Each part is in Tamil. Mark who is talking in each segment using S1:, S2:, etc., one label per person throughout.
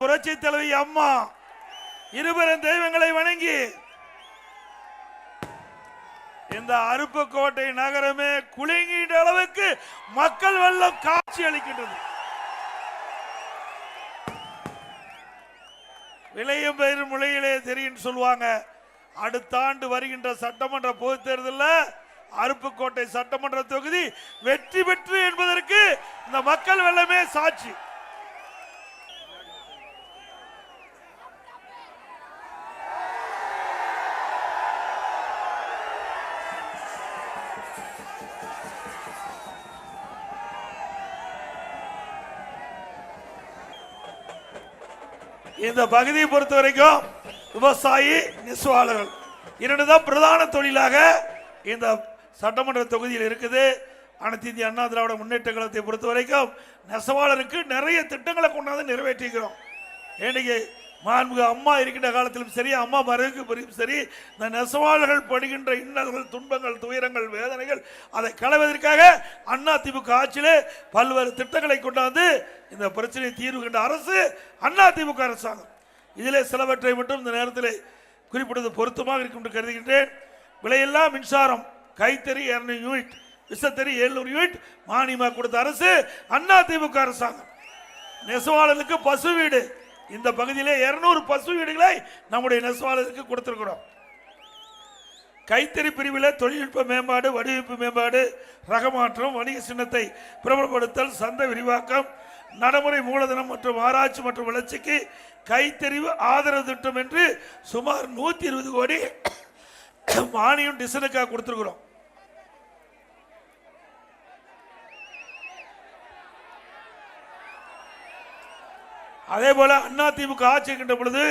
S1: புரட்சி தலைவி அம்மா இருபெரும் தெய்வங்களை வணங்கி இந்த அருப்புக்கோட்டை நகரமே குலுங்கின்ற அளவுக்கு மக்கள் வெள்ளம் காட்சி அளிக்கின்றது. விளையும் பெயர் மொழியிலே தெரியும் சொல்லுவாங்க. அடுத்த ஆண்டு வருகின்ற சட்டமன்ற பொதுத் தேர்தலில் அருப்புக்கோட்டை சட்டமன்ற தொகுதி வெற்றி பெற்று என்பதற்கு இந்த மக்கள் வெள்ளமே சாட்சி. இந்த பகுதியை பொறுத்த வரைக்கும் விவசாயி நெசவாளர்கள் இரண்டுதான் பிரதான தொழிலாக இந்த சட்டமன்ற தொகுதியில் இருக்குது. அனைத்து இந்திய அண்ணா திராவிட முன்னேற்ற கழகத்தை பொறுத்த வரைக்கும் நெசவாளருக்கு நிறைய திட்டங்களை கொண்டாந்து நிறைவேற்றிக்கிறோம். இன்னைக்கு மாண்புமிகு அம்மா இருக்கின்ற காலத்திலும் சரி, அம்மா மறைவுக்கு பிறகும் சரி, இந்த நெசவாளர்கள் படுகின்ற இன்னல்கள், துன்பங்கள், துயரங்கள், வேதனைகள் அதை களைவதற்காக அண்ணா திமுக ஆட்சியிலே பல்வேறு திட்டங்களை கொண்டாந்து இந்த பிரச்சனையை தீர்வு கண்ட அரசு அண்ணா திமுக அரசாங்கம். இதிலே சிலவற்றை மட்டும் இந்த நேரத்தில் குறிப்பிடுவது பொருத்தமாக இருக்கும் என்று கருதுகின்றேன். விலையில்லா மின்சாரம் கைத்தறி 200 யூனிட், விசத்தறி 700 யூனிட் மானியமாக கொடுத்த அரசு அண்ணா திமுக அரசாங்கம். நெசவாளர்களுக்கு பசு வீடு, இந்த பகுதியிலே 200 பசு வீடுகளை நம்முடைய நெசவாளருக்கு கொடுத்திருக்கிறோம். கைத்தறி பிரிவில் தொழில்நுட்ப மேம்பாடு, வடிவமைப்பு மேம்பாடு, ரகமாற்றம், வணிக சின்னத்தை பிரபலப்படுத்தல், சந்தை விரிவாக்கம், நடைமுறை மூலதனம் மற்றும் ஆராய்ச்சி மற்றும் வளர்ச்சிக்கு கைத்தறிவு ஆதரவு திட்டம் என்று சுமார் 120 கோடி மானியம் டிசனுக்காக கொடுத்திருக்கிறோம். அதே போல அண்ணா திமுக ஆட்சி இருக்கின்ற பொழுது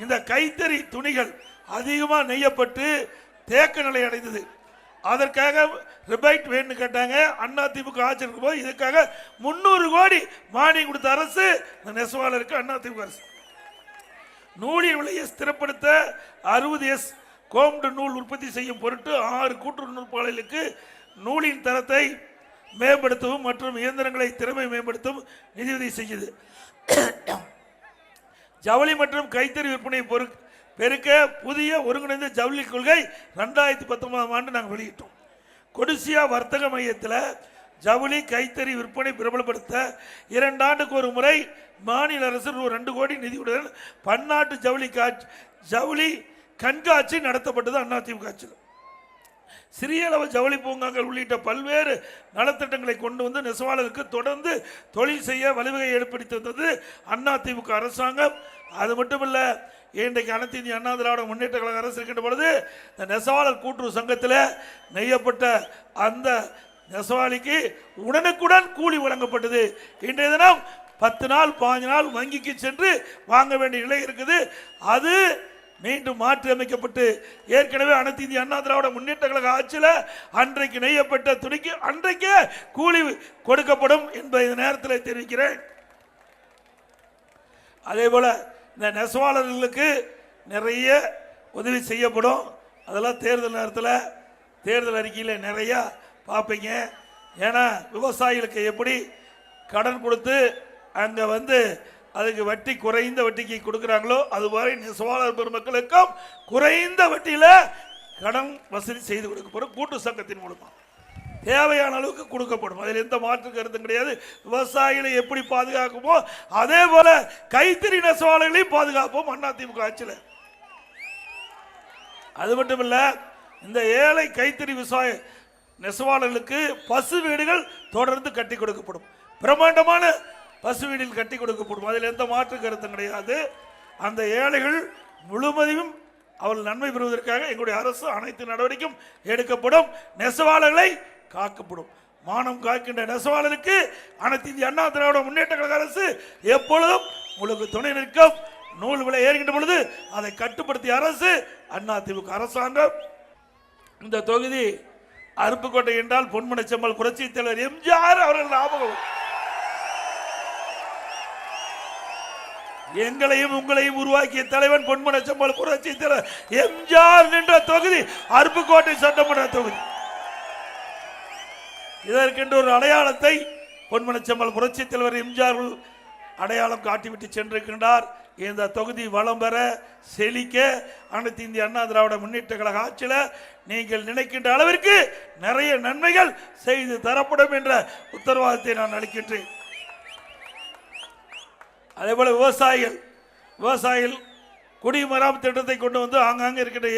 S1: இந்த கைத்தறி துணிகள் அதிகமாக நெய்யப்பட்டு தேக்க நிலை அடைந்தது. அதற்காக ரிபைட் வேணும்னு கேட்டாங்க. அண்ணா திமுக ஆட்சி இருக்கும் போது இதுக்காக 300 கோடி மானியம் கொடுத்த அரசு இந்த நெசவாளருக்கு அண்ணா திமுக அரசு. நூலின் விலையை ஸ்திரப்படுத்த 60S கோம்டு நூல் உற்பத்தி செய்யும் பொருட்டு 6 கூட்டுறவு நூற்பாலைகளுக்கு நூலின் தரத்தை மேம்படுத்தவும் மற்றும் இயந்திரங்களை திறமை மேம்படுத்தவும் நிதியுதவி செய்யுது. ஜவுளி மற்றும் கைத்தறி விற்பனை பெருக்க புதிய ஒருங்கிணைந்த ஜவுளி கொள்கை 2019ஆம் ஆண்டு நாங்கள் வெளியிட்டோம். கொடிசியா வர்த்தக மையத்தில் ஜவுளி கைத்தறி விற்பனை பிரபலப்படுத்த 2 ஆண்டுக்கு ஒரு முறை மாநில அரசு 2 கோடி நிதியுடன் பன்னாட்டு ஜவுளி கண்காட்சி நடத்தப்பட்டது அதிமுக ஆட்சியில். சிறிய அளவு ஜவுளி பூங்காக்கள் உள்ளிட்ட பல்வேறு நலத்திட்டங்களை கொண்டு வந்து நெசவாளருக்கு தொடர்ந்து தொழில் செய்ய வழிவகை ஏற்படுத்தி வந்தது அதிமுக அரசாங்கம். அது மட்டுமல்ல, இன்றைக்கு அனைத்து இந்திய அண்ணா திராவிட முன்னேற்ற கழக அரசு இருக்கின்ற பொழுது இந்த நெசவாளர் கூட்டுறவு சங்கத்தில் நெய்யப்பட்ட அந்த நெசவாளிக்கு உடனுக்குடன் கூலி வழங்கப்பட்டது. இன்றைய தினம் 10 நாள் 15 நாள் வங்கிக்கு சென்று வாங்க வேண்டிய நிலை இருக்குது. அது மீண்டும் மாற்றி அமைக்கப்பட்டு ஏற்கனவே அனைத்து இந்திய அண்ணா திராவிட முன்னேற்ற கழக ஆட்சியில் அன்றைக்கு நெய்யப்பட்ட துணிக்கு அன்றைக்கே கூலி கொடுக்கப்படும் என்பதை இந்த நேரத்தில் தெரிவிக்கிறேன். அதே போல இந்த நெசவாளர்களுக்கு நிறைய உதவி செய்யப்படும். அதெல்லாம் தேர்தல் நேரத்தில் தேர்தல் அறிக்கையில் நிறையா பார்ப்பீங்க. ஏன்னா விவசாயிகளுக்கு எப்படி கடன் கொடுத்து அங்கே வந்து அதுக்கு வட்டி குறைந்த வட்டிக்கு கொடுக்குறாங்களோ அதுவரை நெசவாளர் பெருமக்களுக்கும் குறைந்த வட்டியில் கடன் வசதி செய்து கொடுக்கப்படும். கூட்டு சங்கத்தின் மூலமாக தேவையான அளவுக்கு கொடுக்கப்படும். அதில் எந்த மாற்று கருத்தும் கிடையாது. விவசாயிகளை எப்படி பாதுகாக்குமோ அதே போல கைத்தறி நெசவாளர்களையும் பாதுகாப்போம் அதிமுக ஆட்சியில். அது மட்டும் இல்ல, இந்த ஏழை கைத்தறி விவசாய நெசவாளர்களுக்கு பசு வீடுகள் தொடர்ந்து கட்டி கொடுக்கப்படும். பிரம்மாண்டமான பசு வீடில் கட்டி கொடுக்கப்படும். அதில் எந்த மாற்று கருத்தும் கிடையாது. அந்த ஏழைகள் முழுவதையும் அவர்கள் நன்மை பெறுவதற்காக எங்களுடைய அரசு அனைத்து நடவடிக்கையும் எடுக்கப்படும். நெசவாளர்களை காக்கப்படும். மானம் காக்கின்ற நெசவாளருக்கு அனைத்து இந்திய அண்ணா திராவிட முன்னேற்ற கழக அரசு எப்பொழுதும் உங்களுக்கு துணை நிற்கும். நூல் விலை ஏறுகின்ற பொழுது அதை கட்டுப்படுத்திய அரசு அதிமுக அரசாங்கம். இந்த தொகுதி அருப்புக்கோட்டை என்றால் பொன்மனச்செம்மல் புரட்சி தலைவர் எம்ஜிஆர் அவர்கள் ஞாபகம். எங்களையும் உங்களையும் உருவாக்கிய தலைவன் பொன்மனச்செம்மல் புரட்சி தலைவர் எம்ஜிஆர் என்ற தொகுதி அருப்புக்கோட்டை சட்டமன்ற தொகுதி. இதற்கென்று ஒரு அடையாளத்தை பொன்மனச்செம்மல் புரட்சி தலைவர் எம்ஜிஆர் அடையாளம் காட்டிவிட்டு சென்றிருக்கின்றார். இந்த தொகுதி வளம் பெற செழிக்க அனைத்து இந்திய அண்ணா திராவிட முன்னேற்ற கழக ஆட்சியில் நீங்கள் நினைக்கின்ற அளவிற்கு நிறைய நன்மைகள் செய்து தரப்படும் என்ற உத்தரவாதத்தை நான் அளிக்கின்றேன். அதே போல விவசாயிகள் குடிமராமத்து திட்டத்தை கொண்டு வந்து ஆங்காங்க இருக்கின்ற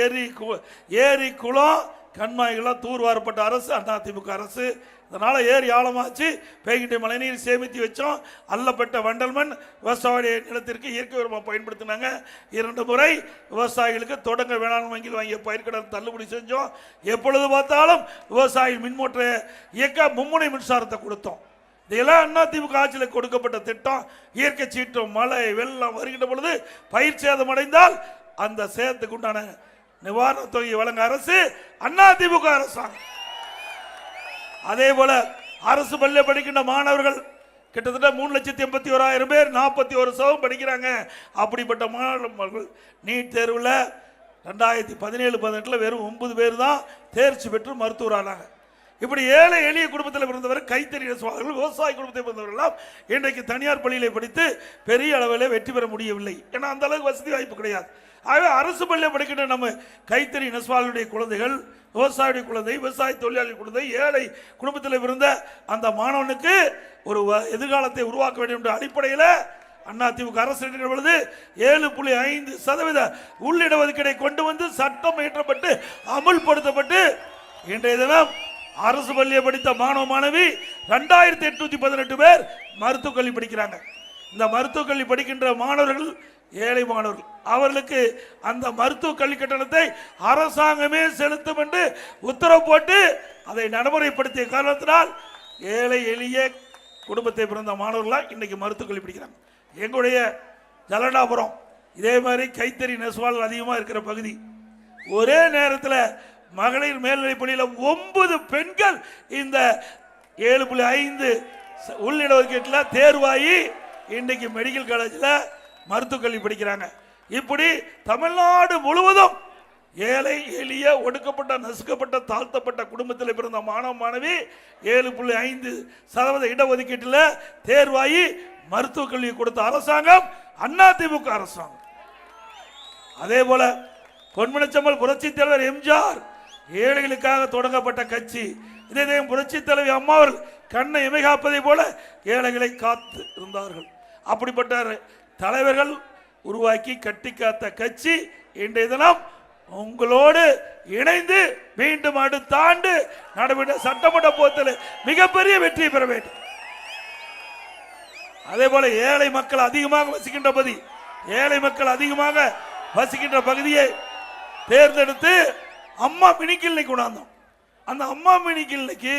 S1: ஏரி குளம் கண்மாய்களாம் தூர்வாரப்பட்ட அரசு அதிமுக அரசு. இதனால ஏரி ஆழமாச்சு, பெய்கின்ற மழைநீர் சேமித்து வச்சோம். அல்லப்பட்ட வண்டல் மண் விவசாய நிலத்திற்கு இயற்கை உரமாக பயன்படுத்தினாங்க. 2 முறை விவசாயிகளுக்கு தொடங்க வேளாண் வங்கியில் வாங்கிய பயிர்க்கடன் தள்ளுபடி செஞ்சோம். எப்பொழுது பார்த்தாலும் விவசாயி மின்மோட்டரை இயக்க மும்முனை மின்சாரத்தை கொடுத்தோம். இதெல்லாம் அதிமுக ஆட்சியில் கொடுக்கப்பட்ட திட்டம். இயற்கை சீற்றம், மழை, வெள்ளம் வருகின்ற பொழுது பயிர் சேதம் அடைந்தால் அந்த சேதத்துக்கு உண்டான நிவாரண தொகை வழங்க அரசு அதிமுக அரசாங்கம். அதே போல அரசு பள்ளியில் படிக்கின்ற மாணவர்கள் கிட்டத்தட்ட 3,81,000 பேர் 41% படிக்கிறாங்க. அப்படிப்பட்ட மாணவர்கள் நீட் தேர்வில் 2017-18 வெறும் 9 பேர் தான் தேர்ச்சி பெற்று மருத்துவர் ஆனாங்க. இப்படி ஏழை எளிய குடும்பத்தில் பிறந்தவர், கைத்தறி நெசவாளர்கள், விவசாய குடும்பத்தை பிறந்தவர்கள் இன்றைக்கு தனியார் பள்ளியிலே படித்து பெரிய அளவில் வெற்றி பெற முடியவில்லை. ஏன்னா அந்த அளவுக்கு வசதி வாய்ப்பு கிடையாது. ஆகவே அரசு பள்ளியில் படிக்கின்ற நம்ம கைத்தறி நெசவாளருடைய குழந்தைகள், விவசாயியுடைய குழந்தை, விவசாய தொழிலாளி குழந்தை, ஏழை குடும்பத்தில் பிறந்த அந்த மாணவனுக்கு ஒரு எதிர்காலத்தை உருவாக்க வேண்டும் என்ற அடிப்படையில் அதிமுக அரசு இருக்கிற பொழுது 7.5% உள்ளிடஒதுக்கீடை கொண்டு வந்து சட்டம் இயற்றப்பட்டு அமுல்படுத்தப்பட்டு இன்றைய தினம் அரசு பள்ளியை படித்த மாணவ மாணவி 2818 பேர் மருத்துவக் கல்வி படிக்கிறாங்க. இந்த மருத்துவக் கல்வி படிக்கின்ற மாணவர்கள் ஏழை மாணவர்கள். அவர்களுக்கு அந்த மருத்துவ கல்வி கட்டணத்தை அரசாங்கமே செலுத்தும் என்று உத்தரவு போட்டு அதை நடைமுறைப்படுத்திய காரணத்தினால் ஏழை எளிய குடும்பத்தை பிறந்த மாணவர்களாக இன்னைக்கு மருத்துவ கல்வி படிக்கிறாங்க. எங்களுடைய ஜலடாபுரம் இதே மாதிரி கைத்தறி நெசவாளர்கள் அதிகமாக இருக்கிற பகுதி. ஒரே நேரத்தில் மகளிர் மேல்நிலைப் பள்ளியில் 9 பெண்கள் இந்த 7.5 உள்ளிடஒதுக்கீட்டில் தேர்வாகி இன்றைக்கு மெடிக்கல் காலேஜில் மருத்துவக் கல்வி படிக்கிறாங்க. இப்படி தமிழ்நாடு முழுவதும் ஏழை எளிய ஒடுக்கப்பட்ட நசுக்கப்பட்ட தாழ்த்தப்பட்ட குடும்பத்தில் பிறந்த மாணவ மாணவி 7.5% இடஒதுக்கீட்டில் தேர்வாகி மருத்துவக் கல்வி கொடுத்த அரசாங்கம் அதிமுக அரசாங்கம். அதே போல பொன்மனச்செம்மல் புரட்சி தலைவர் எம்ஜிஆர் ஏழைகளுக்காக தொடங்கப்பட்ட கட்சி. இதே புரட்சி தலைவி அம்மா அவர்கள் கண்ணை இமைகாப்பதை போல ஏழைகளை காத்து இருந்தார்கள். அப்படிப்பட்ட தலைவர்கள் உருவாக்கி கட்டி காத்த கட்சி இன்றைய தினம் உங்களோடு இணைந்து மீண்டும் அடுத்த ஆண்டு நடைபெற்ற சட்டமன்ற போத்தில் மிகப்பெரிய வெற்றி பெற வேண்டும். அதே போல ஏழை மக்கள் அதிகமாக வசிக்கின்ற பகுதியை தேர்ந்தெடுத்து அம்மா மினி கிளினிக் கொண்டாந்தோம். அந்த அம்மா மினி கிளினிக்கு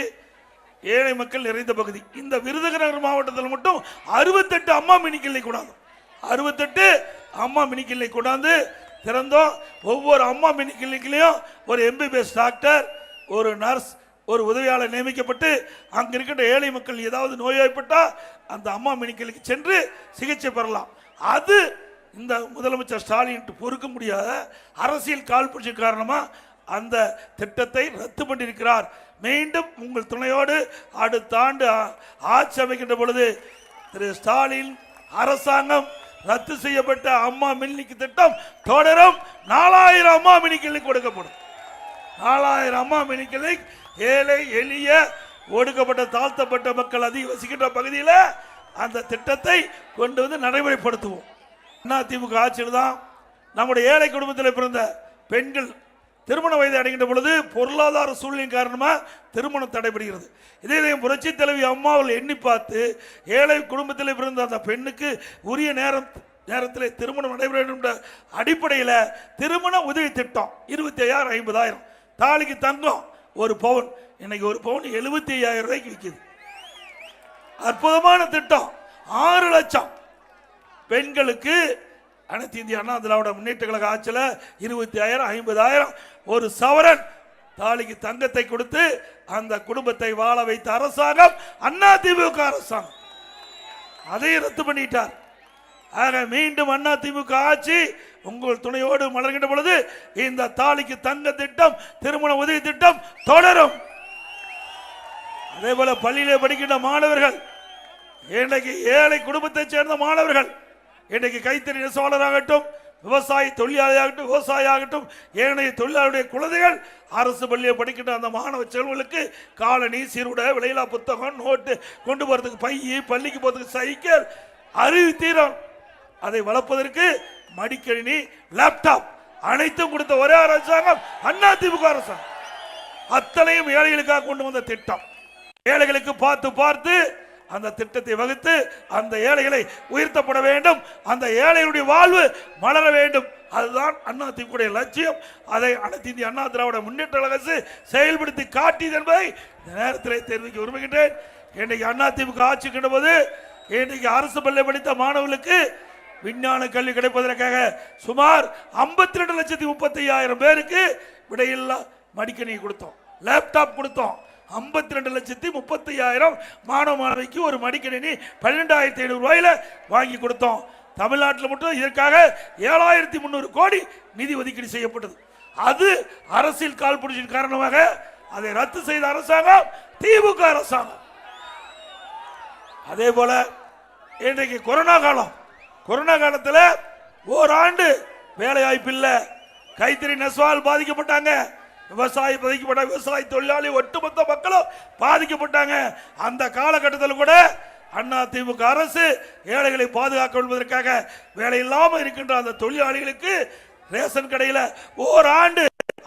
S1: ஏழை மக்கள் நிறைந்த பகுதி. இந்த விருதுநகர் மாவட்டத்தில் மட்டும் 68 அம்மா மினி கிளினிக் கொண்டாந்தோம். 68 அம்மா மினி கிளினிக் கொண்டாந்து திறந்தோம். ஒவ்வொரு அம்மா மினி கிளினிக்லையும் ஒரு MBBS டாக்டர், ஒரு நர்ஸ், ஒரு உதவியாளர் நியமிக்கப்பட்டு அங்க இருக்கின்ற ஏழை மக்கள் ஏதாவது நோய்வாய்ப்பட்டா அந்த அம்மா மினி கிளினிக் சென்று சிகிச்சை பெறலாம். அது இந்த முதலமைச்சர் ஸ்டாலின் பொறுக்க முடியாத அரசியல் காழ்ப்புணர்ச்சி காரணமா அந்த திட்டத்தை ரத்து பண்ணியிருக்கிறார். மீண்டும் உங்கள் துணையோடு அடுத்த ஆண்டு ஆட்சி அமைக்கின்ற பொழுது திரு ஸ்டாலின் அரசாங்கம் ரத்து செய்யப்பட்ட அம்மா மினி திட்டம் தொடரும். 4000 அம்மா மினி கிளினிக் கொடுக்கப்படும். 4000 அம்மா மினி கிளினிக் ஏழை எளிய ஒடுக்கப்பட்ட தாழ்த்தப்பட்ட மக்கள் அதிக வசிக்கின்ற பகுதியில் அந்த திட்டத்தை கொண்டு வந்து நடைமுறைப்படுத்துவோம். அதிமுக ஆட்சியில் தான் நம்முடைய ஏழை குடும்பத்தில் பிறந்த பெண்கள் திருமண வயது அடைகின்ற பொழுது பொருளாதார சூழ்நிலை காரணமாக திருமணம் தடைபடுகிறது. இதே புரட்சி தலைவி அம்மாவில் எண்ணி பார்த்து ஏழை குடும்பத்தில் பிறந்த அந்த பெண்ணுக்கு உரிய நேரத்தில் திருமணம் நடைபெற வேண்டும் என்ற அடிப்படையில் திருமண உதவி திட்டம் 25,000 50,000 தாலிக்கு தங்கம் 1 பவுன். இன்னைக்கு 1 பவுன் 75,000 ரூபாய்க்கு விற்கிது. அற்புதமான திட்டம். 6 லட்சம் பெண்களுக்கு அனைத்து இந்திய அண்ணா திராவிட முன்னேற்ற கழக ஆட்சியில் 25,000 50,000 1 சவரன் தாலிக்கு தங்கத்தை கொடுத்து அந்த குடும்பத்தை வாழ வைத்த அரசாங்கம் அதிமுக அரசாங்கம். அதை ரத்து பண்ணிட்டார். ஆக மீண்டும் அதிமுக ஆட்சி உங்கள் துணையோடு மலர்கின்ற பொழுது இந்த தாலிக்கு தங்க திட்டம், திருமண உதவி திட்டம் தொடரும். அதே போல பள்ளியிலே படிக்கின்ற மாணவர்கள் இன்றைக்கு ஏழை குடும்பத்தை சேர்ந்த மாணவர்கள் இன்றைக்கு கைத்தறி நெசவாளராகட்டும், விவசாய தொழிலாளியாகட்டும், விவசாயியாகட்டும், ஏனைய தொழிலாளருடைய குழந்தைகள் அரசு பள்ளியை படிக்கின்ற அந்த மாணவ செல்வங்களுக்கு காலனி, சீருடை, விலையில்லா புத்தகம், நோட்டு, கொண்டு போறதுக்கு பையி, பள்ளிக்கு போறதுக்கு சைக்கிள், அறிவு தீரம், அதை வளர்ப்பதற்கு மடிக்கணினி, லேப்டாப் அனைத்தும் கொடுத்த ஒரே அரசாங்கம் அதிமுக அரசாங்கம். அத்தனையும் ஏழைகளுக்காக கொண்டு வந்த திட்டம். ஏழைகளுக்கு பார்த்து பார்த்து அந்த திட்டத்தை வகுத்து அந்த ஏழைகளை உயர்த்தப்பட வேண்டும், அந்த ஏழைகளுடைய வாழ்வு மலர வேண்டும். அதுதான் அதிமுக லட்சியம். அதை அனைத்து இந்திய அண்ணா திராவிட முன்னேற்ற அரசு செயல்படுத்தி காட்டியது என்பதை இந்த நேரத்தில் தெரிவிக்க விரும்புகின்றேன். இன்றைக்கு அதிமுக ஆட்சி கிடப்பது இன்றைக்கு அரசு பள்ளி படித்த மாணவர்களுக்கு விஞ்ஞான கல்வி கிடைப்பதற்காக சுமார் 52,35,000 பேருக்கு விடையில்லா மடிக்கணி கொடுத்தோம், லேப்டாப் கொடுத்தோம். 52,35,000 மாணவ மாணவிக்கு ஒரு மடிக்கணினி 12,500 ரூபாயில வாங்கி கொடுத்தோம். தமிழ்நாட்டில் மட்டும் இதற்காக 7,300 கோடி நிதி ஒதுக்கீடு செய்யப்பட்டது. அது அரசியல் காழ்ப்புணர்ச்சியின் காரணமாக அதை ரத்து செய்த அரசாங்கம் திமுக அரசாங்கம். அதே போல இன்றைக்கு கொரோனா காலத்தில் ஓராண்டு வேலை வாய்ப்பு இல்லை. கைத்தறி நெசவால் பாதிக்கப்பட்டாங்க, விவசாயி பாதிக்கப்பட்டாங்க, விவசாய தொழிலாளி ஒட்டுமொத்த மக்களும் பாதிக்கப்பட்டாங்க. அந்த காலகட்டத்தில் கூட அதிமுக அரசு ஏழைகளை பாதுகாக்க கொள்வதற்காக வேலை இல்லாமல் இருக்கின்ற அந்த தொழிலாளிகளுக்கு ரேஷன் கடையில் ஓராண்டு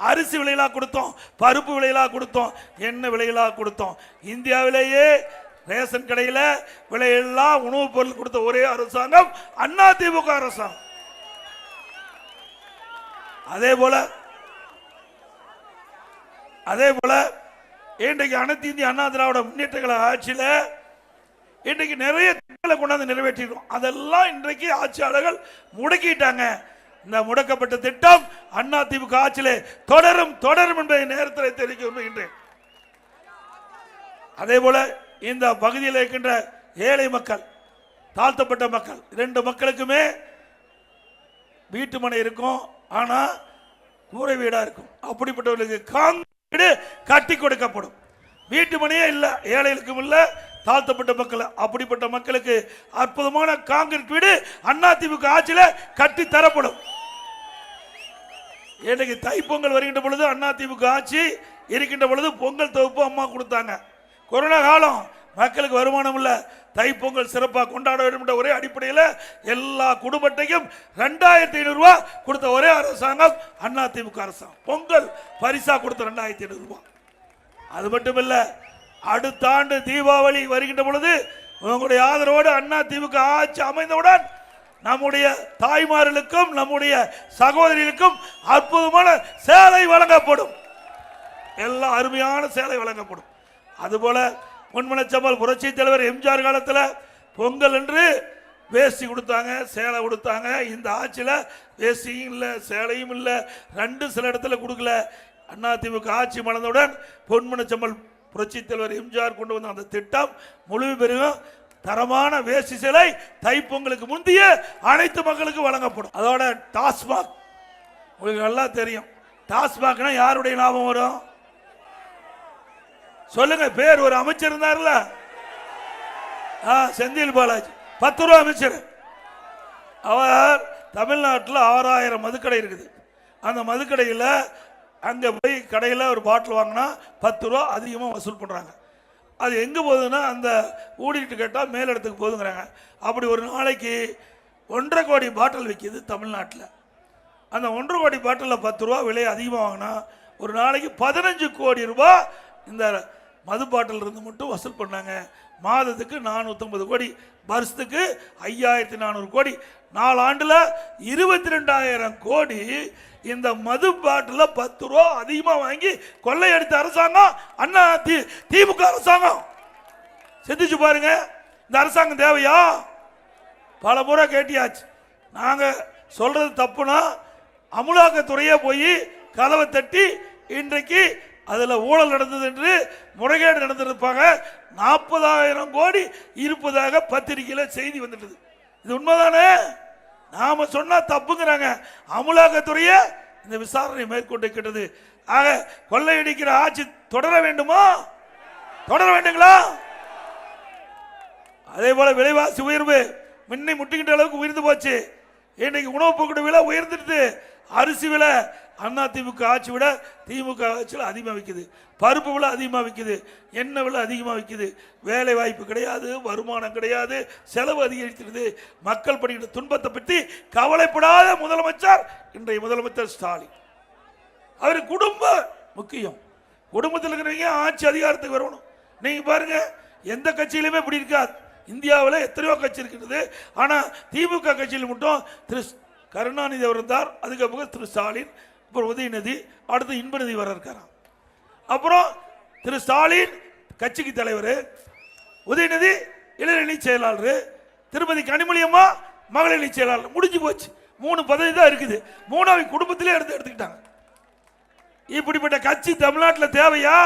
S1: அரிசி விலையிலா கொடுத்தோம், பருப்பு விலையிலா கொடுத்தோம், எண்ணெய் விலையிலா கொடுத்தோம். இந்தியாவிலேயே ரேஷன் கடையில் விலையில்லா உணவுப் பொருள் கொடுத்த ஒரே அரசாங்கம் அதிமுக அரசாங்கம். அதே போல இன்றைக்கு அனைத்து இந்திய அண்ணா திராவிட முன்னேற்ற கழக ஆட்சியில் இன்றைக்கு நிறைய திட்டங்களை கொண்டாந்து நிறைவேற்றிடும். அதெல்லாம் இன்றைக்கு ஆட்சியாளர்கள் முடக்கிட்டாங்க. இந்த முடக்கப்பட்ட திட்டம் அதிமுக ஆட்சியிலே தொடரும் என்பதை நேரத்தில் தெரிவிக்க விரும்புகின்றேன். அதே போல இந்த பகுதியில் இருக்கின்ற ஏழை மக்கள், தாழ்த்தப்பட்ட மக்கள், 2 மக்களுக்குமே வீட்டு மனை இருக்கும், ஆனா கூரை வீடா இருக்கும். அப்படிப்பட்டவர்களுக்கு காங்கிரீட் கட்டி கொடுக்கப்படும். வீட்டு மனையே இல்ல, ஏழைகளுக்கும் இல்ல, தாழ்த்தப்பட்ட மக்கள், அப்படிப்பட்ட மக்களுக்கு அற்புதமான காங்கிரீட் வீடு அதிமுக ஆட்சியில கட்டி தரப்படும். இன்றைக்கு தைப்பொங்கல் வருகின்ற பொழுது அதிமுக ஆட்சி இருக்கின்ற பொழுது பொங்கல் தொகுப்பு அம்மா கொடுத்தாங்க. கொரோனா காலம், மக்களுக்கு வருமானம் இல்ல, தைப்பொங்கல் சிறப்பாக கொண்டாட வேண்டும் என்ற ஒரே அடிப்படையில் எல்லா குடும்பத்தையும் 2,500 ரூபாய் கொடுத்த ஒரே அரசாங்கம் அதிமுக அரசாங்கம். பொங்கல் பரிசா கொடுத்த 2,500 ரூபாய். அது மட்டுமில்ல, அடுத்த ஆண்டு தீபாவளி வருகின்ற பொழுது உங்களுடைய ஆதரவோடு அதிமுக ஆட்சி அமைந்தவுடன் நம்முடைய தாய்மார்களுக்கும் நம்முடைய சகோதரிகளுக்கும் அற்புதமான சேலை வழங்கப்படும். எல்லா அருமையான சேலை வழங்கப்படும். அதுபோல பொன்மனச்சம்பல் புரட்சி தலைவர் எம்ஜிஆர் காலத்தில் பொங்கல் என்று வேஷ்டி கொடுத்தாங்க, சேலை கொடுத்தாங்க. இந்த ஆட்சியில் வேஷ்டியும் இல்லை, சேலையும் இல்லை, 2 சில இடத்துல கொடுக்கல. அதிமுக ஆட்சி மலர்ந்தவுடன் பொன்மனச்சம்பல் புரட்சி தலைவர் எம்ஜிஆர் கொண்டு வந்த அந்த திட்டம் முழுமை பெறும். தரமான வேஷ்டி சேலை தைப்பொங்கலுக்கு முந்தைய அனைத்து மக்களுக்கு வழங்கப்படும். அதோட டாஸ்மாக் உங்களுக்கு நல்லா தெரியும். டாஸ்மாக்னா யாருடைய லாபம் வரும் சொல்லுங்க? பேர் ஒரு அமைச்சர் இருந்தார்ல, செந்தில் பாலாஜி, 10 ரூபா அமைச்சர். அவர் தமிழ்நாட்டில் 6,000 மதுக்கடை இருக்குது. அந்த மதுக்கடையில் அங்கே போய் கடையில் ஒரு பாட்டில் வாங்கினா 10 ரூபா அதிகமாக வசூல் பண்ணுறாங்க. அது எங்கே போகுதுன்னா அந்த ஊடிக்கிட்டு கேட்டால் மேலிடத்துக்கு போகுதுங்கிறாங்க. அப்படி ஒரு நாளைக்கு 1.5 கோடி பாட்டில் விற்கிது தமிழ்நாட்டில். அந்த 1.5 கோடி பாட்டிலில் 10 ரூபா விலை அதிகமாக வாங்கினா ஒரு நாளைக்கு 15 கோடி ரூபாய் இந்த மது பாட்டில் இருந்து மட்டும் வசூல் பண்ணாங்க. மாதத்துக்கு 450 கோடி, வருஷத்துக்கு 5,400 கோடி, 4 ஆண்டுல 22,000 கோடி இந்த மது பாட்டில் 10 ரூபா அதிகமாக வாங்கி கொள்ளையடித்த அரசாங்கம் திமுக அரசாங்கம். சிந்திச்சு பாருங்க, இந்த அரசாங்கம் தேவையா? பல முறை கேட்டியாச்சு. நாங்க சொல்றது தப்புனா அமலாக்கத்துறையே போய் கதவை தட்டி இன்றைக்கு அதுல ஊழல் நடந்தது என்று முறைகேடு நடந்திருப்பாங்க, 40,000 கோடி இருப்பதாக பத்திரிகையில செய்தி வந்துட்டது. இது உண்மைதானே? நாம சொன்னா தப்புங்கிறாங்க. அமலாக்கத்துறையே இந்த விசாரணை மேற்கொண்டிருக்கிறது. ஆக கொள்ளையடிக்கிற ஆட்சி தொடர வேண்டுமா? தொடர வேண்டுங்களா? அதே போல விலைவாசி உயர்வு முன்னை முட்டுகின்ற அளவுக்கு உயர்ந்து போச்சு. இன்னைக்கு உணவு பொருட்கள் விலை உயர்ந்துட்டு அரிசி விலை அதிமுக ஆட்சி விட திமுக ஆட்சியில் அதிகமாக விற்குது. பருப்பு விலை அதிகமாக விற்குது, எண்ணெய் விலை அதிகமாக விற்குது. வேலை வாய்ப்பு கிடையாது, வருமானம் கிடையாது, செலவு அதிகரிக்கிறது. மக்கள் படுகிற துன்பத்தை பற்றி கவலைப்படாத முதலமைச்சர் இன்றைய முதலமைச்சர் ஸ்டாலின். அவர் குடும்பம் முக்கியம். குடும்பத்தில் இருக்கிறவங்க ஆட்சி அதிகாரத்துக்கு வரணும். நீங்க பாருங்க, எந்த கட்சியிலுமே இப்படி இருக்காது. இந்தியாவில் எத்தனையோ கட்சி இருக்கிறது. ஆனால் திமுக கட்சியில் மட்டும் திரு கருணாநிதி அவர் இருந்தார், அதுக்கப்புறம் திரு ஸ்டாலின், அப்புறம் உதயநிதி, அடுத்து இன்பநிதி வர இருக்காராம். அப்புறம் திரு ஸ்டாலின் கட்சிக்கு தலைவர், உதயநிதி இளைஞரணி செயலாளர், திருமதி கனிமொழி அம்மா மகளிரணி செயலாளர். முடிஞ்சு போச்சு. 3 பதவி தான் இருக்குது. 3வது குடும்பத்திலே எடுத்துக்கிட்டாங்க. இப்படிப்பட்ட கட்சி தமிழ்நாட்டில் தேவையா?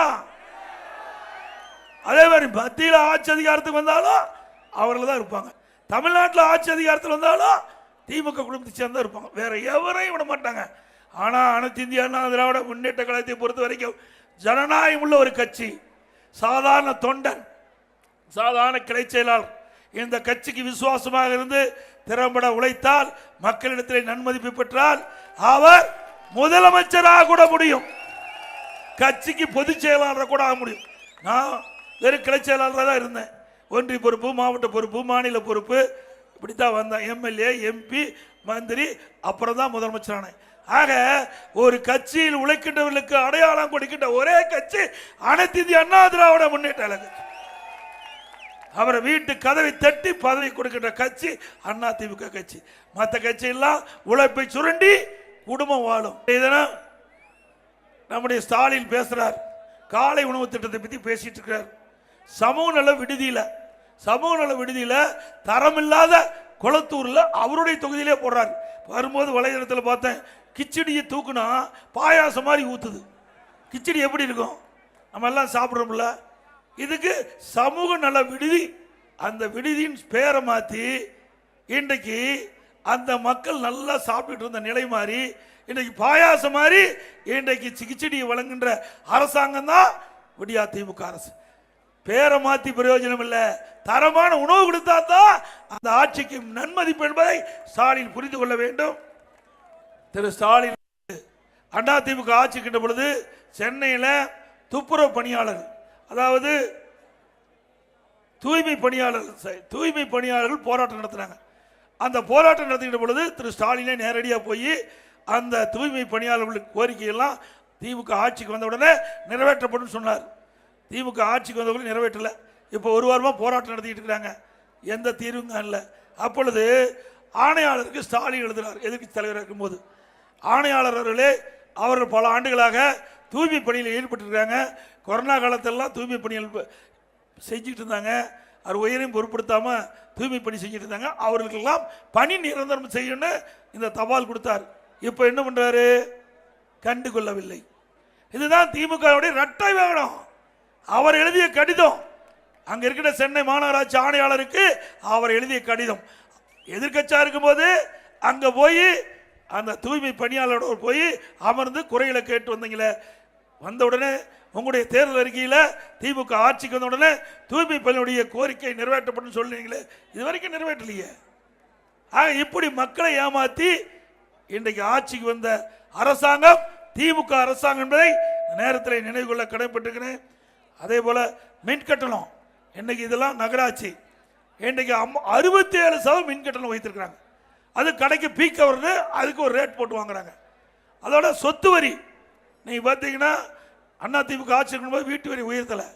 S1: அதே மாதிரி மத்தியில் ஆட்சி அதிகாரத்துக்கு வந்தாலும் அவர்கள் தான் இருப்பாங்க. தமிழ்நாட்டில் ஆட்சி அதிகாரத்தில் வந்தாலும் திமுக குடும்பத்தை சேர்ந்தா இருப்பாங்க. வேற எவரையும் விட மாட்டாங்க. ஆனால் அனைத்து இந்திய அண்ணா திராவிட முன்னேற்ற கழகத்தை பொறுத்த வரைக்கும் ஜனநாயகம் உள்ள ஒரு கட்சி. சாதாரண தொண்டன், சாதாரண கிளை செயலாளர் இந்த கட்சிக்கு விசுவாசமாக இருந்து திறம்பட உழைத்தால், மக்களிடத்தில் நன்மதிப்பு பெற்றால் அவர் முதலமைச்சராக கூட முடியும், கட்சிக்கு பொதுச் செயலாளராக கூட ஆக முடியும். நான் வெறும் கிளை செயலாளராக தான் இருந்தேன். ஒன்றிய பொறுப்பு, மாவட்ட பொறுப்பு, மாநில பொறுப்பு, இப்படித்தான் வந்தேன். எம்எல்ஏ, எம்பி, மந்திரி, அப்புறம் தான் முதலமைச்சரானேன். ஆக ஒரு கட்சியில் உழைக்கின்றவர்களுக்கு அடையாளம் கொடுக்கின்ற ஒரே கட்சி அனைத்து இந்திய அண்ணா திராவிட முன்னேற்ற கழகம். அவரை வீட்டு கதவை தட்டி பதவி கொடுக்கின்ற கட்சி அதிமுக கட்சி. மற்ற கட்சி எல்லாம் உழைப்பை சுரண்டி குடும்பம் வாழும். இதனால் நம்முடைய ஸ்டாலின் பேசுறார், காலை உணவு திட்டத்தை பத்தி பேசிட்டு இருக்கிறார். சமூக நல விடுதியில தரமில்லாத கொளத்தூர்ல அவருடைய தொகுதியிலே போடுறாரு. வரும்போது வலைதளத்தில் பார்த்தேன், கிச்சடியை தூக்குனா பாயாசம் மாதிரி ஊத்துது. கிச்சடி எப்படி இருக்கும்? நம்ம எல்லாம் சாப்பிட்றோம்ல. இதுக்கு சமூக நல விடுதி, அந்த விடுதியின் பேரை மாற்றி இன்றைக்கு அந்த மக்கள் நல்லா சாப்பிட்டு இருந்த நிலை மாறி இன்றைக்கு பாயாசம் மாதிரி இன்றைக்கு கிச்சடியை வழங்குகின்ற அரசாங்கம் தான் விடியா திமுக அரசு. பேரை மாற்றி பிரயோஜனம் இல்லை. தரமான உணவு கொடுத்தா தான் அந்த ஆட்சிக்கு நன்மதிப்பு என்பதை ஸ்டாலின் புரிந்து கொள்ள வேண்டும். திரு ஸ்டாலின் அதிமுக ஆட்சிக்கின்ற பொழுது சென்னையில் துப்புரவு பணியாளர், அதாவது தூய்மை பணியாளர்கள் போராட்டம் நடத்தினாங்க. அந்த போராட்டம் நடத்துகின்ற பொழுது திரு ஸ்டாலினே நேரடியாக போய் அந்த தூய்மை பணியாளர்களுக்கு கோரிக்கையெல்லாம் திமுக ஆட்சிக்கு வந்த உடனே நிறைவேற்றப்படும் சொன்னார். திமுக ஆட்சிக்கு வந்தவர்கள் நிறைவேற்றல. இப்போ ஒரு வாரமாக போராட்டம் நடத்திட்டு இருக்கிறாங்க. எந்த தீர்வும் இல்லை. அப்பொழுது ஆணையாளருக்கு ஸ்டாலின் எழுதுகிறார். எதிர்க்கட்சி தலைவராக இருக்கும்போது ஆணையாளர் அவர்களே, அவர்கள் பல ஆண்டுகளாக தூய்மை பணியில் ஈடுபட்டிருக்காங்க. கொரோனா காலத்தெல்லாம் தூய்மை பணிகள் செஞ்சுட்டு இருந்தாங்க. அவர் உயரையும் பொருட்படுத்தாமல் தூய்மை பணி செஞ்சுட்டு இருந்தாங்க. அவர்களுக்கெல்லாம் பணி நிரந்தரம் செய்யணும்னு இந்த தபால் கொடுத்தார். இப்போ என்ன பண்றாரு? கண்டுகொள்ளவில்லை. இதுதான் திமுகவுடைய இரட்டை வேகம். அவர் எழுதிய கடிதம், அங்க இருக்கிற சென்னை மாநகராட்சி ஆணையாளருக்கு அவர் எழுதிய கடிதம், எதிர்க்கட்சியா இருக்கும்போது அங்க போய் அந்த தூய்மை பணியாளரோடு போய் அமர்ந்து குறைகளை கேட்டு வந்தீங்களே, வந்த உடனே உங்களுடைய தேர்தல் அறிக்கையில் திமுக ஆட்சிக்கு வந்த உடனே தூய்மை பணியுடைய கோரிக்கை நிறைவேற்றப்படும் சொல்றீங்களே, இது வரைக்கும் நிறைவேற்றலையே. ஆக இப்படி மக்களை ஏமாற்றி இன்றைக்கு ஆட்சிக்கு வந்த அரசாங்கம் திமுக அரசாங்கம் என்பதை நேரத்தில் நினைவு கொள்ள கடமைப்பட்டிருக்கிறேன். அதே போல மின் கட்டணம், இன்னைக்கு இதெல்லாம் நகராட்சி, இன்றைக்கு 67% மின் கட்டணம் வைத்திருக்கிறாங்க. அது கடைக்கு பீக் வருது, அதுக்கு ஒரு ரேட் போட்டு வாங்குறாங்க. அதோட சொத்து வரி நீங்க பார்த்தீங்கன்னா அதிமுக ஆட்சி இருக்கும்போது வீட்டு வரி உயர்த்தலை,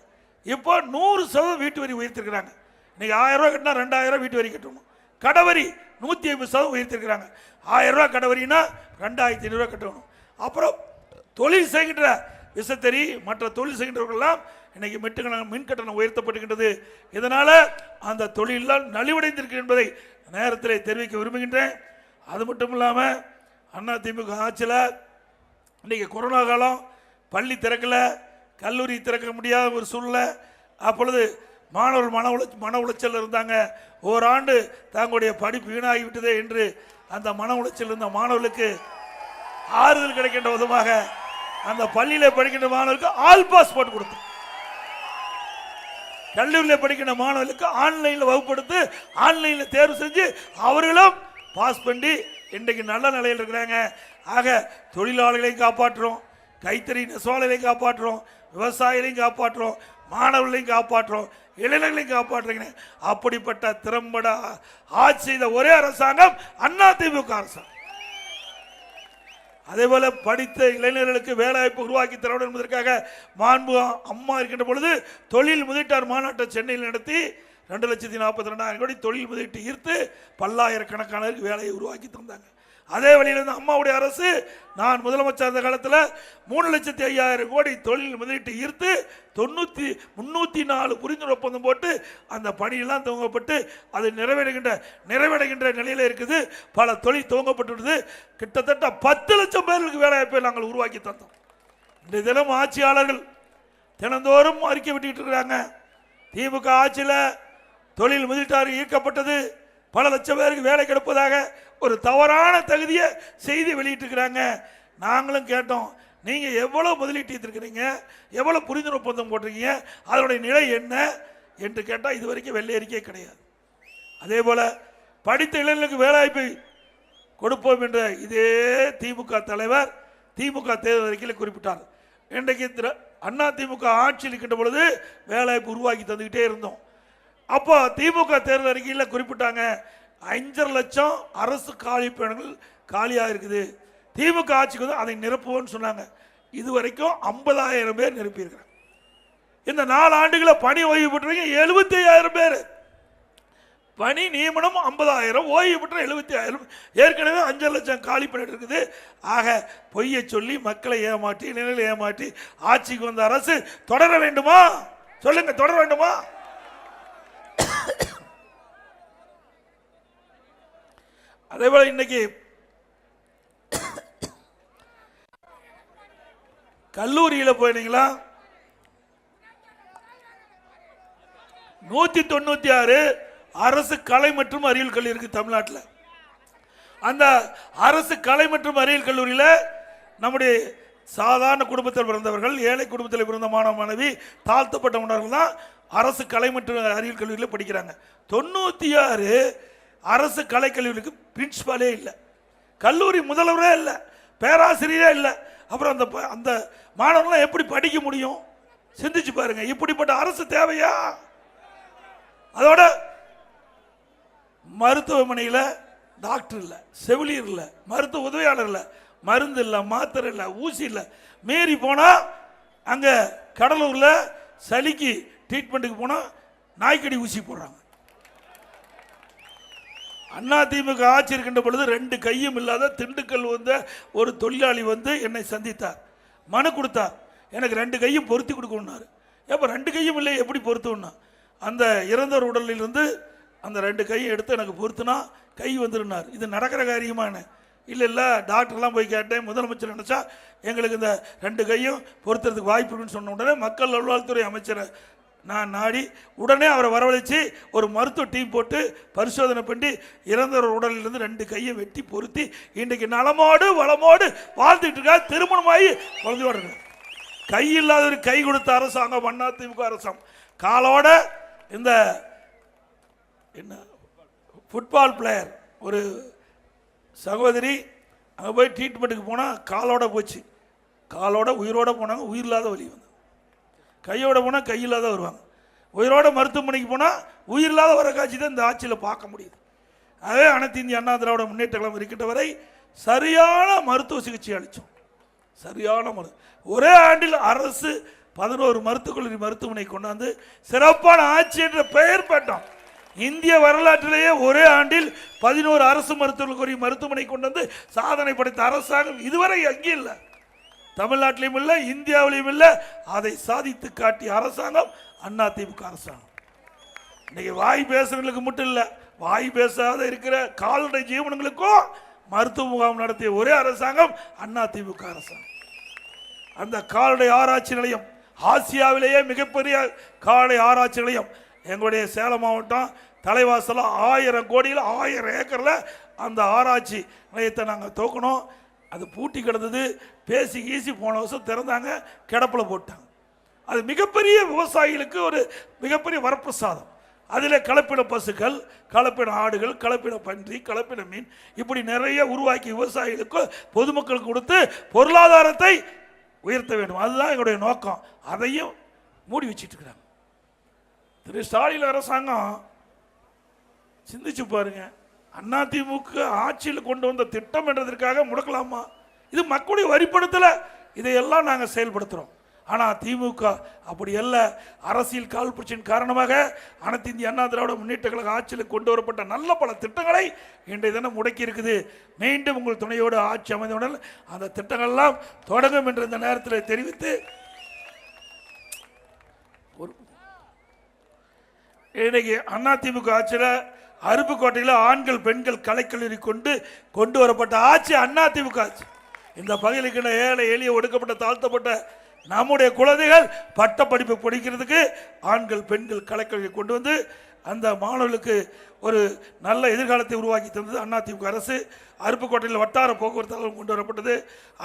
S1: இப்போ 100% வீட்டு வரி உயர்த்திருக்கிறாங்க. இன்னைக்கு 1000 ரூபாய் கட்டினா 2000 வீட்டு வரி கட்டணும். கடவரி 150% உயர்த்திருக்கிறாங்க. 1000 ரூபாய் கடவரினா 2500 ரூபாய் கட்டணும். அப்புறம் தொழில் செய்கின்ற விசைத்தறி மற்ற தொழில் செய்கின்றவர்கள்லாம் இன்னைக்கு மின் கட்டணம் உயர்த்தப்பட்டுகின்றது. இதனால அந்த தொழிலெல்லாம் நலிவடைந்திருக்கு என்பதை நேரத்தில் தெரிவிக்க விரும்புகின்றேன். அது மட்டும் இல்லாமல் அதிமுக ஆட்சியில் இன்னைக்கு கொரோனா காலம், பள்ளி திறக்கல, கல்லூரி திறக்க முடியாத ஒரு சூழ்நிலை. அப்பொழுது மாணவர்கள் மன உளைச்சல் இருந்தாங்க. ஓராண்டு தங்களுடைய படிப்பு வீணாகிவிட்டதே என்று அந்த மன உளைச்சல் இருந்த மாணவர்களுக்கு ஆறுதல் கிடைக்கின்ற விதமாக அந்த பள்ளியில் படிக்கின்ற மாணவர்களுக்கு ஆல் பாஸ் போட்டு கொடுத்தோம். கல்லூரியில் படிக்கிற மாணவர்களுக்கு ஆன்லைனில் வகுப்படுத்து ஆன்லைனில் தேர்வு செஞ்சு அவர்களும் பாஸ் பண்ணி இன்றைக்கு நல்ல நிலையில் இருக்கிறாங்க. ஆக தொழிலாளர்களையும் காப்பாற்றுறோம், கைத்தறி நெசவாளர்களையும் காப்பாற்றுறோம், விவசாயிகளையும் காப்பாற்றுறோம், மாணவர்களையும் காப்பாற்றுறோம், இளைஞர்களையும் காப்பாற்றுறீங்க. அப்படிப்பட்ட திறம்பட ஆட்சி செய்த ஒரே அரசாங்கம் அதிமுக அரசாங்கம். அதே போல படித்த இளைஞர்களுக்கு வேலைவாய்ப்பு உருவாக்கி தர வேண்டும் என்பதற்காக மாண்பு அம்மா இருக்கின்ற பொழுது தொழில் முதலீட்டாளர் மாநாட்டை சென்னையில் நடத்தி 2,42,000 கோடி தொழில் முதலீட்டு ஈர்த்து பல்லாயிரக்கணக்கானவருக்கு வேலையை உருவாக்கி தந்தாங்க. அதே வழியிலிருந்து அம்மாவுடைய அரசு நான் முதலமைச்சர் இருந்த காலத்தில் 3,05,000 கோடி தொழில் முதலீட்டு ஈர்த்து 304 புரிந்துணர்வு ஒப்பந்தம் போட்டு அந்த பணியெல்லாம் துவங்கப்பட்டு அது நிறைவடைகின்ற நிலையில் இருக்குது. பல தொழில் துவங்கப்பட்டுள்ளது. கிட்டத்தட்ட 10 லட்சம் பேருக்கு வேலைவாய்ப்பை நாங்கள் உருவாக்கி தந்தோம். இந்த தினம் ஆட்சியாளர்கள் தினந்தோறும் அறிக்கை விட்டுக்கிட்டு இருக்கிறாங்க. திமுக ஆட்சியில் தொழில் முதலீட்டாளர் ஈர்க்கப்பட்டது, பல லட்சம் பேருக்கு வேலை கிடைப்பதாக ஒரு தவறான தகுதியை செய்தி வெளியிட்டிருக்கிறாங்க. நாங்களும் கேட்டோம், நீங்க எவ்வளவு முதலீட்டு இருக்கிறீங்க, எவ்வளவு புரிந்துணர்வு ஒப்பந்தம் போட்டிருக்கீங்க, அதனுடைய நிலை என்ன என்று கேட்டால் இது வரைக்கும் வெள்ளை அறிக்கை கிடையாது. அதே போல படித்த இளைஞர்களுக்கு வேலைவாய்ப்பை கொடுப்போம் என்ற இதே திமுக தலைவர் திமுக தேர்தல் அறிக்கையில் குறிப்பிட்டார். இன்றைக்கு அண்ணா திமுக ஆட்சியில் இருக்கின்ற பொழுது வேலைவாய்ப்பு உருவாக்கி தந்துக்கிட்டே இருந்தோம். அப்போ திமுக தேர்தல் அறிக்கையில் குறிப்பிட்டாங்க 5.5 லட்சம் அரசு காலி பணிகள் காலியாக இருக்குது, திமுக ஆட்சிக்கு வந்து அதை நிரப்புவோன்னு சொன்னாங்க. இதுவரைக்கும் 50,000 பேர் நிரப்பியிருக்கிறாங்க. இந்த 4 ஆண்டுகளை பணி ஓய்வு பெற்றவங்க 75,000 பேர், பணி நியமனம் 50,000, ஓய்வு பெற்ற 75,000, ஏற்கனவே 5 லட்சம் காலி பணி இருக்குது. ஆக பொய்யை சொல்லி மக்களை ஏமாற்றி இளைஞர்களை ஏமாற்றி ஆட்சிக்கு வந்த அரசு தொடர வேண்டுமா? சொல்லுங்க, தொடர வேண்டுமா? அதே போல இன்னைக்கு கல்லூரியில் போனீங்களா 196 அரசு கலை மற்றும் அறிவியல் கல்லூரி இருக்கு தமிழ்நாட்டில். அந்த அரசு கலை மற்றும் அறிவியல் கல்லூரியில் நம்முடைய சாதாரண குடும்பத்தில் பிறந்தவர்கள், ஏழை குடும்பத்தில் பிறந்த மாணவ மாணவி, தாழ்த்தப்பட்ட மாணவர்கள் தான் அரசு கலை மற்றும் அறிவியல் கல்லூரியில் படிக்கிறாங்க. 96 அரசு கலைக்கல்லூரிக்கு பிரின்சிபாலே இல்லை, கல்லூரி முதல்வரே இல்லை, பேராசிரியரே இல்லை. அப்புறம் அந்த மாணவர்கள்லாம் எப்படி படிக்க முடியும்? சிந்திச்சு பாருங்க. இப்படிப்பட்ட அரசு தேவையா? அதோட மருத்துவமனையில் டாக்டர் இல்லை, செவிலியர் இல்லை, மருத்துவ உதவியாளர் இல்லை, மருந்து இல்லை, மாத்திரை இல்லை, ஊசி இல்லை. மீறி போனால் அங்கே கடலூரில் சளிக்கு ட்ரீட்மெண்ட்டுக்கு போனால் நாய்க்கடி ஊசி போடுறாங்க. அதிமுக ஆட்சி இருக்கின்ற பொழுது 2 கையும் இல்லாத திண்டுக்கல் வந்த ஒரு தொழிலாளி வந்து என்னை சந்தித்தார், மனு கொடுத்தார். எனக்கு 2 கையும் பொருத்தி கொடுக்கணும்னாரு. எப்போ 2 கையும் இல்லை, எப்படி பொருத்தணும்னா அந்த இறந்தவர் உடலிலிருந்து அந்த 2 கையும் எடுத்து எனக்கு பொருத்தினா கை வந்துருனார். இது நடக்கிற காரியமான இல்லை, டாக்டர்லாம் போய் கேட்டேன். முதலமைச்சர் நினச்சா எங்களுக்கு இந்த 2 கையும் பொருத்துறதுக்கு வாய்ப்பு இருக்குன்னு சொன்ன உடனே மக்கள் நல்வாழ்வுத்துறை அமைச்சரை நான் நாடி உடனே அவரை வரவழைச்சு ஒரு மருத்துவ டீம் போட்டு பரிசோதனை பண்ணி இறந்தவர் உடலிலிருந்து 2 கையை வெட்டி பொருத்தி இன்றைக்கு நலமோடு வளமோடு வாழ்ந்துட்டு இருக்கா. திருமணமாகி குழந்தையோட இருக்க. கை இல்லாத கை கொடுத்த அரசாங்கம் அதிமுக அரசாங்கம். காலோட இந்த என்ன ஃபுட்பால் பிளேயர் ஒரு சகோதரி அங்கே போய் ட்ரீட்மெண்ட்டுக்கு போனால் காலோட போச்சு, காலோட உயிரோட போனாங்க, உயிர் இல்லாத வழி வந்து. கையோட போனால் கை இல்லாத வருவாங்க, உயிரோட மருத்துவமனைக்கு போனால் உயிர் இல்லாத வர காட்சி தான் இந்த ஆட்சியில் பார்க்க முடியுது. அதே அனைத்து இந்திய அண்ணா திராவிட முன்னேற்ற கழகம் இருக்கின்ற வரை சரியான மருத்துவ சிகிச்சை அளித்தோம். சரியான ஒரே ஆண்டில் அரசு 11 மருத்துவக் கல்லூரி மருத்துவமனை கொண்டாந்து சிறப்பான ஆட்சி என்ற பெயர் பெற்றோம். இந்திய வரலாற்றிலேயே ஒரே ஆண்டில் 11 அரசு மருத்துவக் கல்லூரி மருத்துவமனை கொண்டாந்து சாதனை படைத்த அரசாங்கம் இதுவரை அங்கே இல்லை, தமிழ்நாட்டிலும் இல்லை, இந்தியாவிலும் இல்லை. அதை சாதித்து காட்டிய அரசாங்கம் அதிமுக அரசாங்கம். இன்னைக்கு வாய் பேசுறவங்களுக்கு மட்டும் இல்லை, வாய் பேசாத இருக்கிற கால்நடை ஜீவனங்களுக்கும் மருத்துவ முகாம் நடத்திய ஒரே அரசாங்கம் அதிமுக அரசாங்கம். அந்த கால்நடை ஆராய்ச்சி நிலையம் ஆசியாவிலேயே மிகப்பெரிய கால்நடை ஆராய்ச்சி நிலையம் எங்களுடைய சேலம் மாவட்டம் தலைவாசல 1000 கோடியில் 1000 ஏக்கரில் அந்த ஆராய்ச்சி நிலையத்தை நாங்கள் தோக்கணும். அது பூட்டி கிடந்தது, பேசி கீசி போன வருஷம் திறந்தாங்க, கிடப்பில் போட்டாங்க. அது மிகப்பெரிய விவசாயிகளுக்கு ஒரு மிகப்பெரிய வரப்பிரசாதம். அதில் கலப்பின பசுக்கள், கலப்பின ஆடுகள், கலப்பின பன்றி, கலப்பின மீன், இப்படி நிறைய உருவாக்கி விவசாயிகளுக்கு பொதுமக்களுக்கு கொடுத்து பொருளாதாரத்தை உயர்த்த வேண்டும். அதுதான் எங்களுடைய நோக்கம். அதையும் மூடி வச்சிட்டு இருக்கிறாங்க. திரு ஸ்டாலின் அரசாங்கம் சிந்திச்சு பாருங்க, அதிமுக ஆட்சியில் கொண்டு வந்த திட்டம் என்றதற்காக முடக்கலாமா? இது மக்களுடைய வரிப்பணத்தில் இதையெல்லாம் நாங்கள் செயல்படுத்துகிறோம். ஆனால் திமுக அப்படி அல்ல. அரசியல் காழ்ப்புணர்ச்சியின் காரணமாக அனைத்து இந்திய அண்ணா திராவிட முன்னேற்ற கழக ஆட்சியில் கொண்டு வரப்பட்ட நல்ல பல திட்டங்களை இன்றைய தினம் முடக்கி இருக்குது. மீண்டும் உங்கள் துணையோடு ஆட்சி அமைந்தவுடன் அந்த திட்டங்கள்லாம் தொடங்கும் என்று இந்த நேரத்தில் தெரிவித்து, இன்னைக்கு அதிமுக ஆட்சியில் அருப்புக்கோட்டையில் ஆண்கள் பெண்கள் கலைக்கல்லூரி கொண்டு வரப்பட்ட ஆட்சி அதிமுக ஆட்சி. இந்த பகுதியில் ஏழை எளிய ஒடுக்கப்பட்ட தாழ்த்தப்பட்ட நம்முடைய குழந்தைகள் பட்ட படிப்பு படிக்கிறதுக்கு ஆண்கள் பெண்கள் கலைக்கல்வியை கொண்டு வந்து அந்த மாணவர்களுக்கு ஒரு நல்ல எதிர்காலத்தை உருவாக்கி தந்தது அதிமுக அரசு. அருப்புக்கோட்டையில் வட்டார போக்குவரத்து கொண்டு வரப்பட்டது.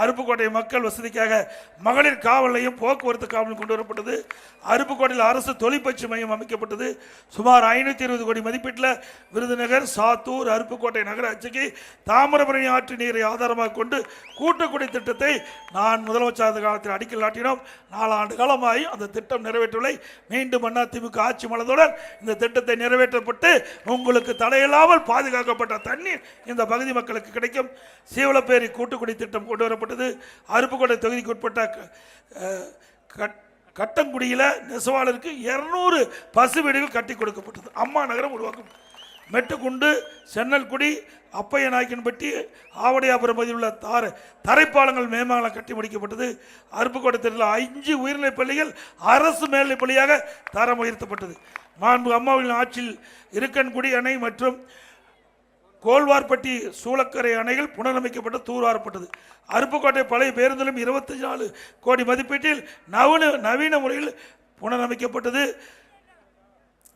S1: அருப்புக்கோட்டை மக்கள் வசதிக்காக மகளிர் காவல் நிலையம், போக்குவரத்து காவல் கொண்டு வரப்பட்டது. அருப்புக்கோட்டையில் அரசு தொழிற்பயிற்சி மையம் அமைக்கப்பட்டது. சுமார் 520 கோடி மதிப்பீட்டில் விருதுநகர், சாத்தூர், அருப்புக்கோட்டை நகராட்சிக்கு தாமிரபரணி ஆற்று நீரை ஆதாரமாக கொண்டு கூட்டுக்குடி திட்டத்தை நான் முதலமைச்சர் காலத்தில் அடிக்கல் நாட்டினோம். 4 ஆண்டு காலமாகி அந்த திட்டம் நிறைவேற்றவில்லை. மீண்டும் அதிமுக ஆட்சி மலர்ந்தவுடன் இந்த திட்டத்தை நிறைவேற்றப்பட்டு உங்களுக்கு தடையில்லாமல் பாதுகாக்கப்பட்ட தண்ணீர் இந்த பகுதி மக்களுக்கு கிடைக்கும். சீவலப்பேரி கூட்டுக்குடி திட்டம் கொண்டு வரப்பட்டது. அருப்புக்கோட்டை தொகுதிக்கு உட்பட்ட கட்டங்குடியில் நெசவாளருக்கு 200 பசு வீடுகள் கட்டி கொடுக்கப்பட்டது. அம்மா நகரம் உருவாக்கும். மெட்டுக்குண்டு, சென்னல்குடி, அப்பையநாயக்கன்பட்டி, ஆவடையாபுரம் பகுதியில் உள்ள தரைப்பாலங்கள் மேம்பாலம் கட்டி முடிக்கப்பட்டது. அருப்புக்கோட்டை தெருவில் 5 உயர்நிலைப் பள்ளிகள் அரசு மேல்நிலைப் பள்ளியாக தரம் உயர்த்தப்பட்டது. மாண்பு அம்மாவின் ஆட்சியில் இருக்கன்குடி அணை மற்றும் கோல்வார்பட்டி சூளக்கரை அணைகள் புனரமைக்கப்பட்டு தூர்வாரப்பட்டது. அருப்புக்கோட்டை பழைய பேருந்திலும் 24 கோடி மதிப்பீட்டில் நவீன முறையில் புனரமைக்கப்பட்டது.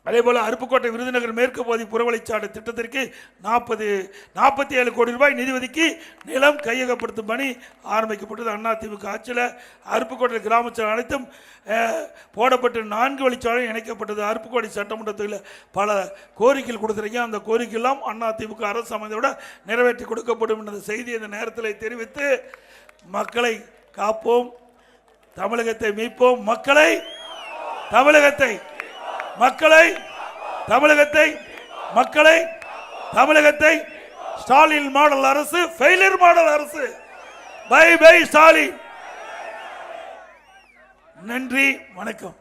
S1: அதேபோல் அருப்புக்கோட்டை விருதுநகர் மேற்கு பகுதி புறவழிச்சாலை திட்டத்திற்கு 47 கோடி ரூபாய் நிதி ஒதுக்கி நிலம் கையகப்படுத்தும் பணி ஆரம்பிக்கப்பட்டது. அதிமுக ஆட்சியில் அருப்புக்கோட்டை கிராம சாலை அனைத்தும் போடப்பட்டு 4 வழிச்சாலை இணைக்கப்பட்டது. அருப்புக்கோட்டை சட்டமன்றத்தில் பல கோரிக்கைகள் கொடுத்துருக்கீங்க. அந்த கோரிக்கையெல்லாம் அதிமுக அரசு அமைந்தோட நிறைவேற்றி கொடுக்கப்படும் என்ற செய்தி இந்த நேரத்தில் தெரிவித்து, மக்களை காப்போம், தமிழகத்தை மீட்போம், தமிழகத்தை ஸ்டாலின் மாடல் அரசு, ஃபெயிலியர் மாடல் அரசு. Bye bye Stalin. நன்றி, வணக்கம்.